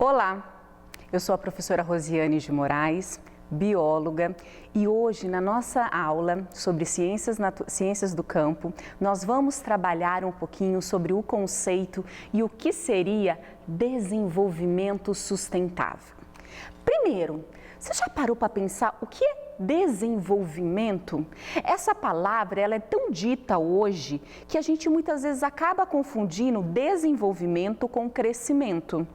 Olá, eu sou a professora Rosiane de Moraes, bióloga, e hoje na nossa aula sobre ciências do campo, nós vamos trabalhar um pouquinho sobre o conceito e o que seria desenvolvimento sustentável. Primeiro, você já parou para pensar o que é desenvolvimento? Essa palavra ela é tão dita hoje que a gente muitas vezes acaba confundindo desenvolvimento com crescimento.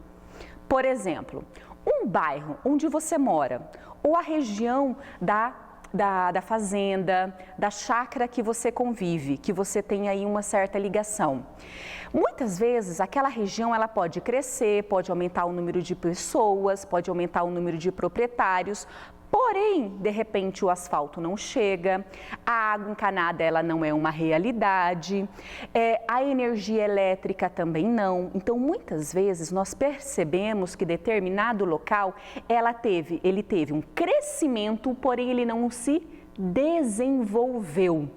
Por exemplo, um bairro onde você mora, ou a região da fazenda, da chácara que você convive, que você tem aí uma certa ligação. Muitas vezes aquela região ela pode crescer, pode aumentar o número de pessoas, pode aumentar o número de proprietários, porém, de repente o asfalto não chega, a água encanada ela não é uma realidade, a energia elétrica também não. Então, muitas vezes nós percebemos que determinado local ele teve um crescimento, porém ele não se desenvolveu.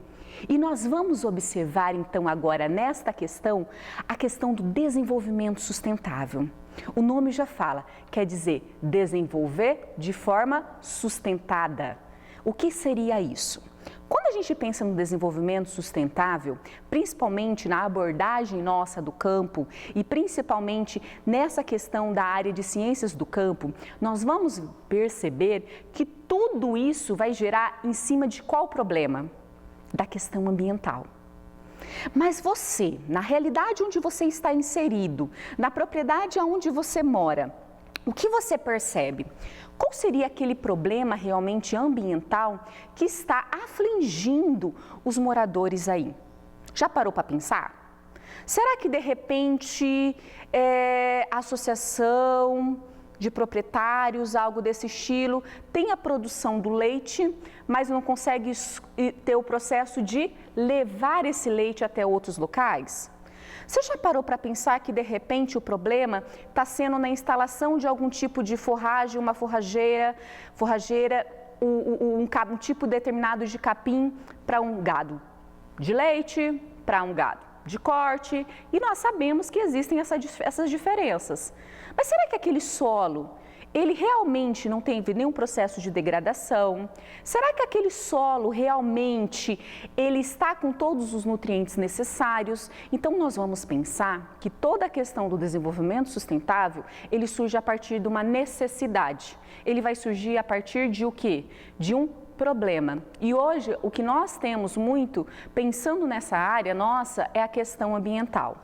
E nós vamos observar então agora nesta questão, a questão do desenvolvimento sustentável. O nome já fala, quer dizer desenvolver de forma sustentada. O que seria isso? Quando a gente pensa no desenvolvimento sustentável, principalmente na abordagem nossa do campo e principalmente nessa questão da área de ciências do campo, nós vamos perceber que tudo isso vai gerar em cima de qual problema? Da questão ambiental. Mas você, na realidade onde você está inserido, na propriedade onde você mora, o que você percebe? Qual seria aquele problema realmente ambiental que está afligindo os moradores aí? Já parou para pensar? Será que de repente a associação de proprietários, algo desse estilo, tem a produção do leite, mas não consegue ter o processo de levar esse leite até outros locais? Você já parou para pensar que de repente o problema está sendo na instalação de algum tipo de forragem, uma forrageira, um tipo determinado de capim para um gado de leite, para um gado de corte, e nós sabemos que existem essas diferenças. Mas será que aquele solo, ele realmente não teve nenhum processo de degradação? Será que aquele solo realmente, ele está com todos os nutrientes necessários? Então nós vamos pensar que toda a questão do desenvolvimento sustentável, ele surge a partir de uma necessidade. Ele vai surgir a partir de o quê? De um problema. E hoje o que nós temos muito pensando nessa área nossa é a questão ambiental.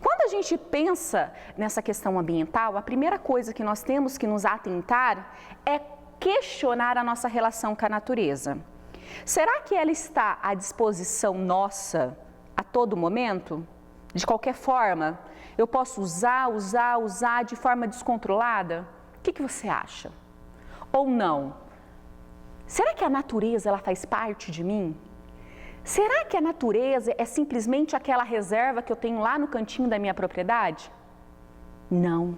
Quando a gente pensa nessa questão ambiental, a primeira coisa que nós temos que nos atentar é questionar a nossa relação com a natureza. Será que ela está à disposição nossa a todo momento? De qualquer forma? Eu posso usar de forma descontrolada? O que você acha? Ou não? Será que a natureza ela faz parte de mim? Será que a natureza é simplesmente aquela reserva que eu tenho lá no cantinho da minha propriedade? Não.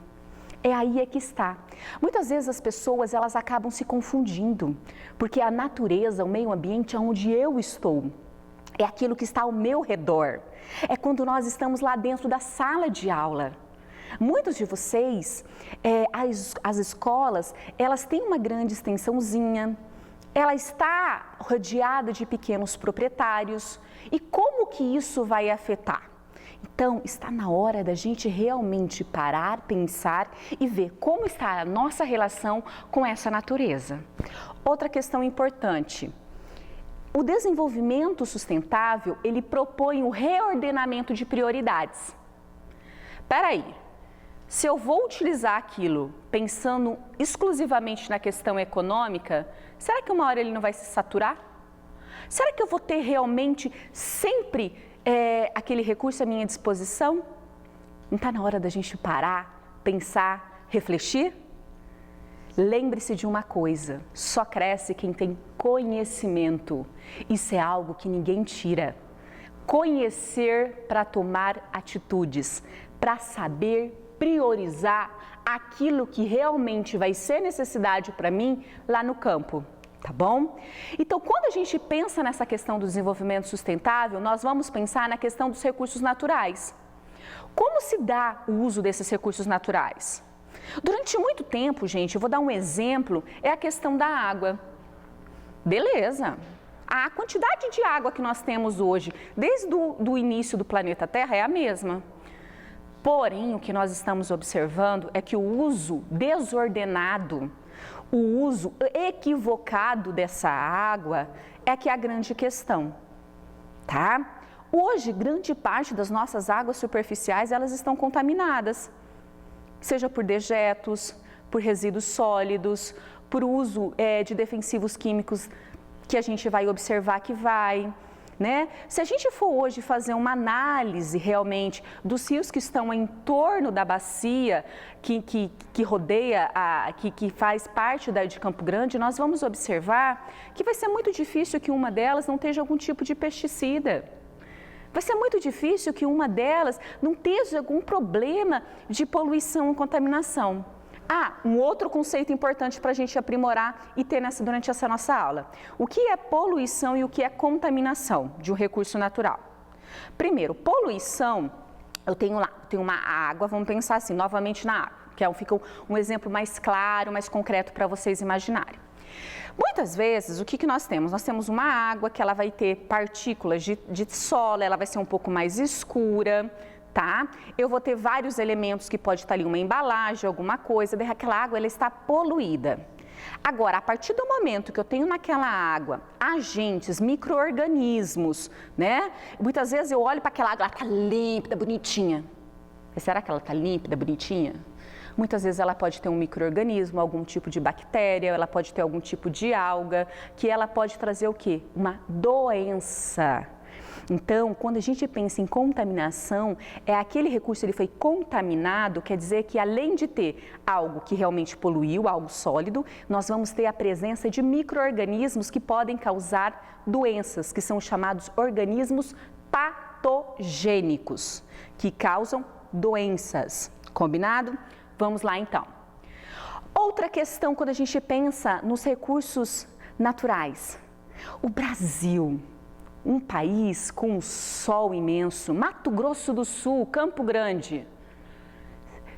É aí que está. Muitas vezes as pessoas elas acabam se confundindo, porque a natureza, o meio ambiente é onde eu estou. É aquilo que está ao meu redor. É quando nós estamos lá dentro da sala de aula. Muitos de vocês, as escolas, elas têm uma grande extensãozinha. Ela está rodeada de pequenos proprietários. E como que isso vai afetar? Então, está na hora da gente realmente parar, pensar e ver como está a nossa relação com essa natureza. Outra questão importante. O desenvolvimento sustentável, ele propõe o reordenamento de prioridades. Espera aí. Se eu vou utilizar aquilo pensando exclusivamente na questão econômica, será que uma hora ele não vai se saturar? Será que eu vou ter realmente sempre aquele recurso à minha disposição? Não está na hora da gente parar, pensar, refletir? Lembre-se de uma coisa, só cresce quem tem conhecimento. Isso é algo que ninguém tira. Conhecer para tomar atitudes, para saber priorizar aquilo que realmente vai ser necessidade para mim lá no campo, tá bom? Então, quando a gente pensa nessa questão do desenvolvimento sustentável, nós vamos pensar na questão dos recursos naturais. Como se dá o uso desses recursos naturais? Durante muito tempo, gente, eu vou dar um exemplo, é a questão da água. Beleza. A quantidade de água que nós temos hoje, desde o início do planeta Terra, é a mesma. Porém, o que nós estamos observando é que o uso desordenado, o uso equivocado dessa água é que é a grande questão, tá? Hoje, grande parte das nossas águas superficiais, elas estão contaminadas, seja por dejetos, por resíduos sólidos, por uso de defensivos químicos que a gente vai observar que vai, né? Se a gente for hoje fazer uma análise realmente dos rios que estão em torno da bacia, que rodeia, que faz parte da de Campo Grande, nós vamos observar que vai ser muito difícil que uma delas não tenha algum tipo de pesticida. Vai ser muito difícil que uma delas não tenha algum problema de poluição ou contaminação. Um outro conceito importante para a gente aprimorar e ter durante essa nossa aula. O que é poluição e o que é contaminação de um recurso natural? Primeiro, poluição, eu tenho uma água, vamos pensar assim, novamente na água, que fica um exemplo mais claro, mais concreto para vocês imaginarem. Muitas vezes, o que nós temos? Nós temos uma água que ela vai ter partículas de solo, ela vai ser um pouco mais escura, tá? Eu vou ter vários elementos que pode estar ali, uma embalagem, alguma coisa, daí aquela água ela está poluída. Agora, a partir do momento que eu tenho naquela água agentes, micro-organismos, né? Muitas vezes eu olho para aquela água, ela está límpida, bonitinha. Será que ela está límpida, bonitinha? Muitas vezes ela pode ter um micro-organismo, algum tipo de bactéria, ela pode ter algum tipo de alga, que ela pode trazer o quê? Uma doença. Então, quando a gente pensa em contaminação, aquele recurso ele foi contaminado, quer dizer que além de ter algo que realmente poluiu, algo sólido, nós vamos ter a presença de micro-organismos que podem causar doenças, que são chamados organismos patogênicos, que causam doenças. Combinado? Vamos lá então. Outra questão quando a gente pensa nos recursos naturais. O Brasil, um país com um sol imenso, Mato Grosso do Sul, Campo Grande.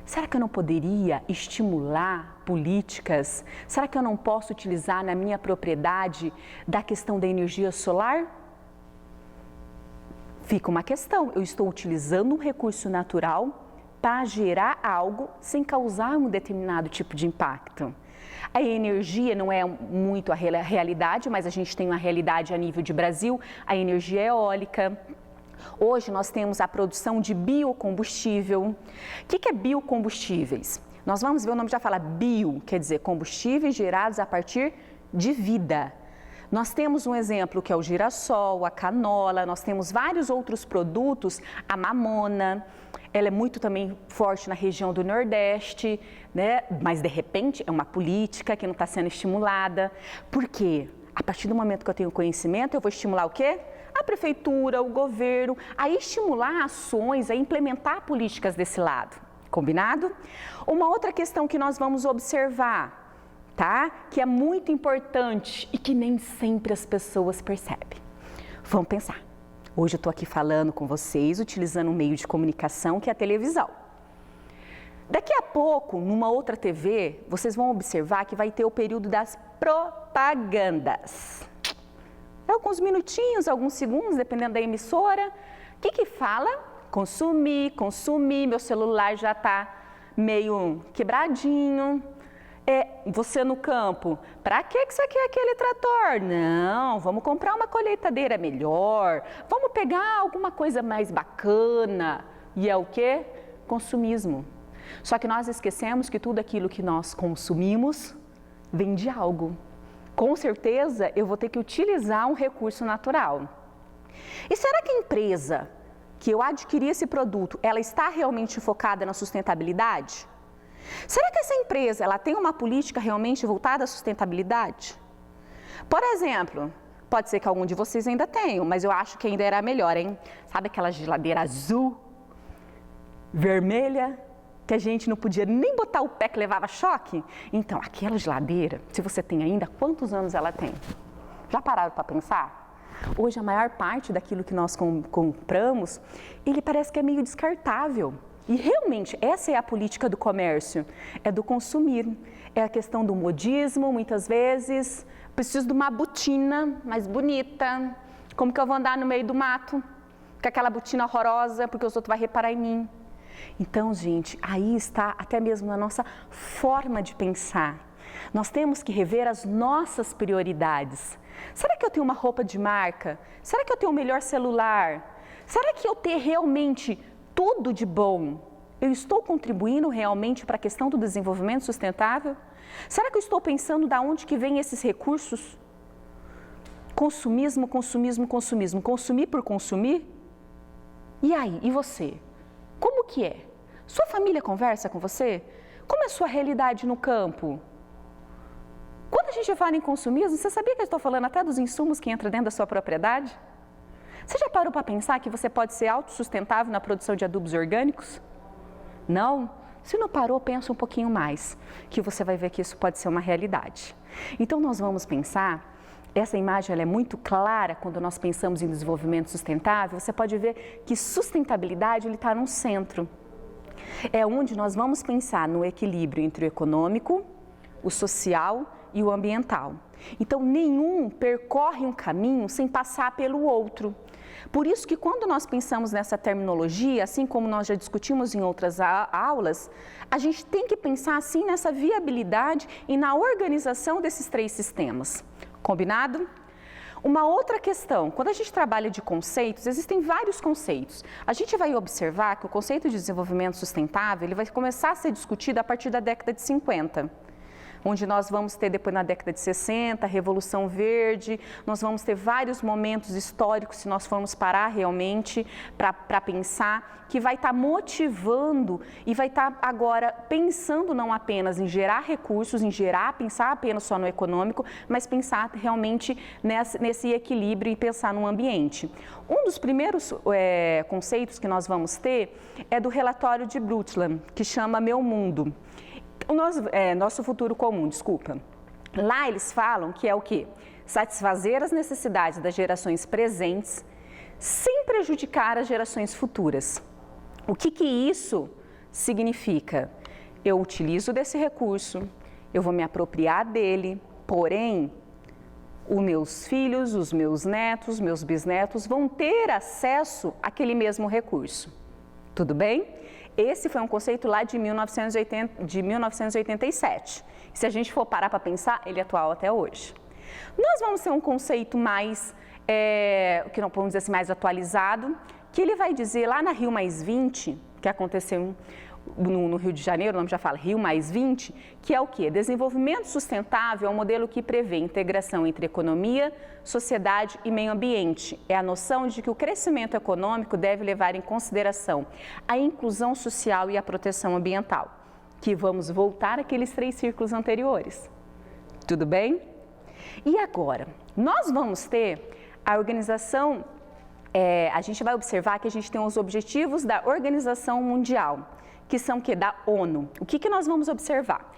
Será que eu não poderia estimular políticas? Será que eu não posso utilizar na minha propriedade da questão da energia solar? Fica uma questão, eu estou utilizando um recurso natural para gerar algo sem causar um determinado tipo de impacto. A energia não é muito a realidade, mas a gente tem uma realidade a nível de Brasil, a energia eólica. Hoje nós temos a produção de biocombustível. O que é biocombustíveis? Nós vamos ver, o nome já fala bio, quer dizer combustíveis gerados a partir de vida. Nós temos um exemplo que é o girassol, a canola, nós temos vários outros produtos, a mamona. Ela é muito também forte na região do Nordeste, né? Mas de repente é uma política que não está sendo estimulada. Por quê? A partir do momento que eu tenho conhecimento, eu vou estimular o quê? A prefeitura, o governo, a estimular ações, a implementar políticas desse lado. Combinado? Uma outra questão que nós vamos observar, tá? Que é muito importante e que nem sempre as pessoas percebem. Vamos pensar. Hoje eu estou aqui falando com vocês, utilizando um meio de comunicação que é a televisão. Daqui a pouco, numa outra TV, vocês vão observar que vai ter o período das propagandas. Alguns minutinhos, alguns segundos, dependendo da emissora. O que fala? Consumir, meu celular já está meio quebradinho. Você no campo, para que você quer aquele trator? Não, vamos comprar uma colheitadeira melhor, vamos pegar alguma coisa mais bacana. E é o quê? Consumismo. Só que nós esquecemos que tudo aquilo que nós consumimos vem de algo. Com certeza eu vou ter que utilizar um recurso natural. E será que a empresa que eu adquiri esse produto, ela está realmente focada na sustentabilidade? Será que essa empresa ela tem uma política realmente voltada à sustentabilidade? Por exemplo, pode ser que algum de vocês ainda tenham, mas eu acho que ainda era melhor, hein? Sabe aquela geladeira azul, vermelha, que a gente não podia nem botar o pé que levava choque? Então, aquela geladeira, se você tem ainda, quantos anos ela tem? Já pararam para pensar? Hoje, a maior parte daquilo que nós compramos, ele parece que é meio descartável. E realmente, essa é a política do comércio, é do consumir. É a questão do modismo, muitas vezes. Preciso de uma botina mais bonita. Como que eu vou andar no meio do mato? Com aquela botina horrorosa, porque os outros vão reparar em mim. Então, gente, aí está até mesmo na nossa forma de pensar. Nós temos que rever as nossas prioridades. Será que eu tenho uma roupa de marca? Será que eu tenho o melhor celular? Será que eu ter realmente tudo de bom, eu estou contribuindo realmente para a questão do desenvolvimento sustentável? Será que eu estou pensando de onde que vêm esses recursos? Consumismo, consumismo, consumismo. Consumir por consumir? E aí, e você? Como que é? Sua família conversa com você? Como é a sua realidade no campo? Quando a gente fala em consumismo, você sabia que eu estou falando até dos insumos que entram dentro da sua propriedade? Você já parou para pensar que você pode ser autossustentável na produção de adubos orgânicos? Não? Se não parou, pensa um pouquinho mais, que você vai ver que isso pode ser uma realidade. Então, nós vamos pensar, essa imagem ela é muito clara quando nós pensamos em desenvolvimento sustentável, você pode ver que sustentabilidade está no centro. É onde nós vamos pensar no equilíbrio entre o econômico, o social e o ambiental. Então, nenhum percorre um caminho sem passar pelo outro. Por isso que quando nós pensamos nessa terminologia, assim como nós já discutimos em outras aulas, a gente tem que pensar assim nessa viabilidade e na organização desses três sistemas. Combinado? Uma outra questão, quando a gente trabalha de conceitos, existem vários conceitos. A gente vai observar que o conceito de desenvolvimento sustentável ele vai começar a ser discutido a partir da década de 50. Onde nós vamos ter depois na década de 60, a Revolução Verde, nós vamos ter vários momentos históricos, se nós formos parar realmente para pensar, que vai estar motivando e vai estar agora pensando não apenas em gerar recursos, pensar apenas só no econômico, mas pensar realmente nesse equilíbrio e pensar no ambiente. Um dos primeiros conceitos que nós vamos ter é do relatório de Brundtland, que chama Meu Mundo. Nosso futuro comum, desculpa. Lá eles falam que é o quê? Satisfazer as necessidades das gerações presentes sem prejudicar as gerações futuras. O que isso significa? Eu utilizo desse recurso, eu vou me apropriar dele, porém, os meus filhos, os meus netos, meus bisnetos vão ter acesso àquele mesmo recurso. Tudo bem? Esse foi um conceito lá de 1987. Se a gente for parar para pensar, ele é atual até hoje. Nós vamos ter um conceito mais, que não podemos dizer assim, mais atualizado, que ele vai dizer lá na Rio+20, que aconteceu no Rio de Janeiro, o nome já fala Rio+20, que é o quê? Desenvolvimento sustentável é um modelo que prevê integração entre economia, sociedade e meio ambiente. É a noção de que o crescimento econômico deve levar em consideração a inclusão social e a proteção ambiental, que vamos voltar àqueles 3 círculos anteriores. Tudo bem? E agora, nós vamos ter a organização, a gente vai observar que a gente tem os objetivos da Organização Mundial, que são o quê? Da ONU. O que nós vamos observar?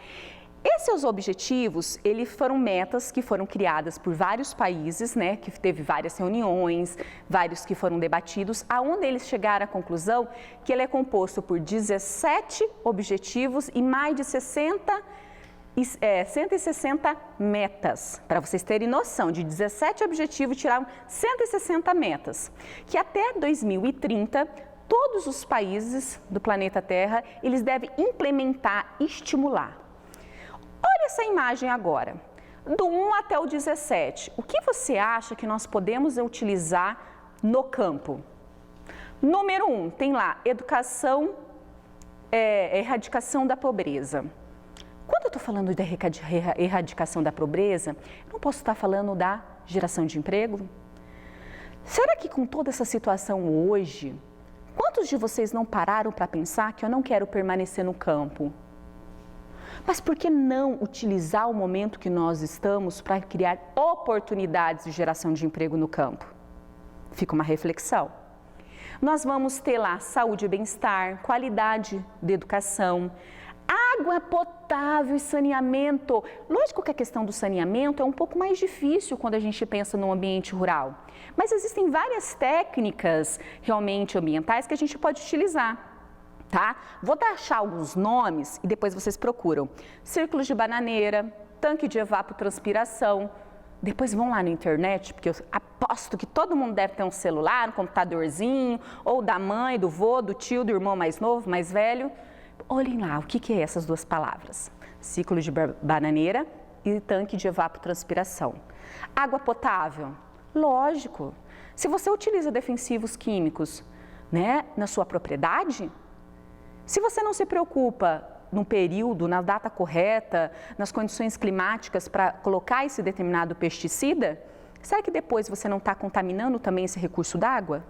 Esses objetivos, eles foram metas que foram criadas por vários países, né, que teve várias reuniões, vários que foram debatidos, aonde eles chegaram à conclusão que ele é composto por 17 objetivos e mais de 160 metas. Para vocês terem noção, de 17 objetivos tiraram 160 metas, que até 2030, todos os países do planeta Terra, eles devem implementar, estimular. Olha essa imagem agora, do 1 até o 17. O que você acha que nós podemos utilizar no campo? Número 1, tem lá, educação, erradicação da pobreza. Quando eu estou falando de erradicação da pobreza, eu não posso estar falando da geração de emprego? Será que com toda essa situação hoje, quantos de vocês não pararam para pensar que eu não quero permanecer no campo? Mas por que não utilizar o momento que nós estamos para criar oportunidades de geração de emprego no campo? Fica uma reflexão. Nós vamos ter lá saúde e bem-estar, qualidade de educação, água potável e saneamento. Lógico que a questão do saneamento é um pouco mais difícil quando a gente pensa no ambiente rural, mas existem várias técnicas realmente ambientais que a gente pode utilizar. tá? Vou deixar alguns nomes e depois vocês procuram. Círculos de bananeira, tanque de evapotranspiração. Depois vão lá na internet, porque eu aposto que todo mundo deve ter um celular, um computadorzinho, ou da mãe, do vô, do tio, do irmão mais novo, mais velho. Olhem lá, o que é essas duas palavras? Ciclo de bananeira e tanque de evapotranspiração. Água potável? Lógico. Se você utiliza defensivos químicos, né, na sua propriedade, se você não se preocupa no período, na data correta, nas condições climáticas para colocar esse determinado pesticida, será que depois você não está contaminando também esse recurso d'água?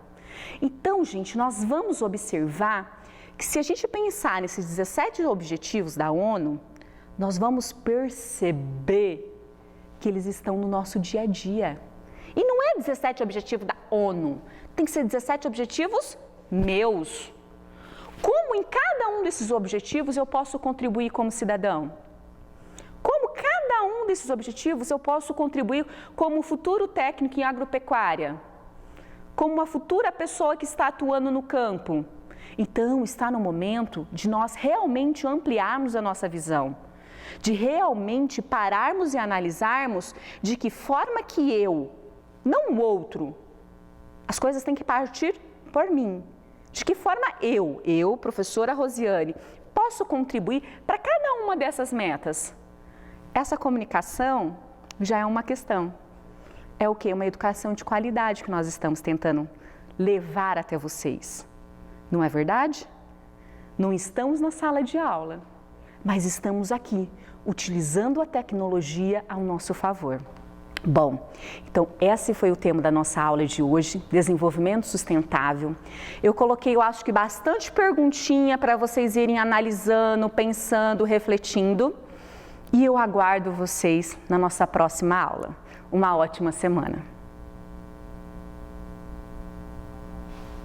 Então, gente, nós vamos observar que se a gente pensar nesses 17 objetivos da ONU, nós vamos perceber que eles estão no nosso dia a dia. E não é 17 objetivos da ONU, tem que ser 17 objetivos meus. Como em cada um desses objetivos eu posso contribuir como cidadão? Como cada um desses objetivos eu posso contribuir como futuro técnico em agropecuária? Como uma futura pessoa que está atuando no campo? Então, está no momento de nós realmente ampliarmos a nossa visão, de realmente pararmos e analisarmos de que forma que eu, não o outro, as coisas têm que partir por mim. De que forma eu, professora Rosiane, posso contribuir para cada uma dessas metas? Essa comunicação já é uma questão. É o quê? Uma educação de qualidade que nós estamos tentando levar até vocês. Não é verdade? Não estamos na sala de aula, mas estamos aqui, utilizando a tecnologia ao nosso favor. Bom, então esse foi o tema da nossa aula de hoje, desenvolvimento sustentável. Eu coloquei, eu acho que bastante perguntinha para vocês irem analisando, pensando, refletindo. E eu aguardo vocês na nossa próxima aula. Uma ótima semana!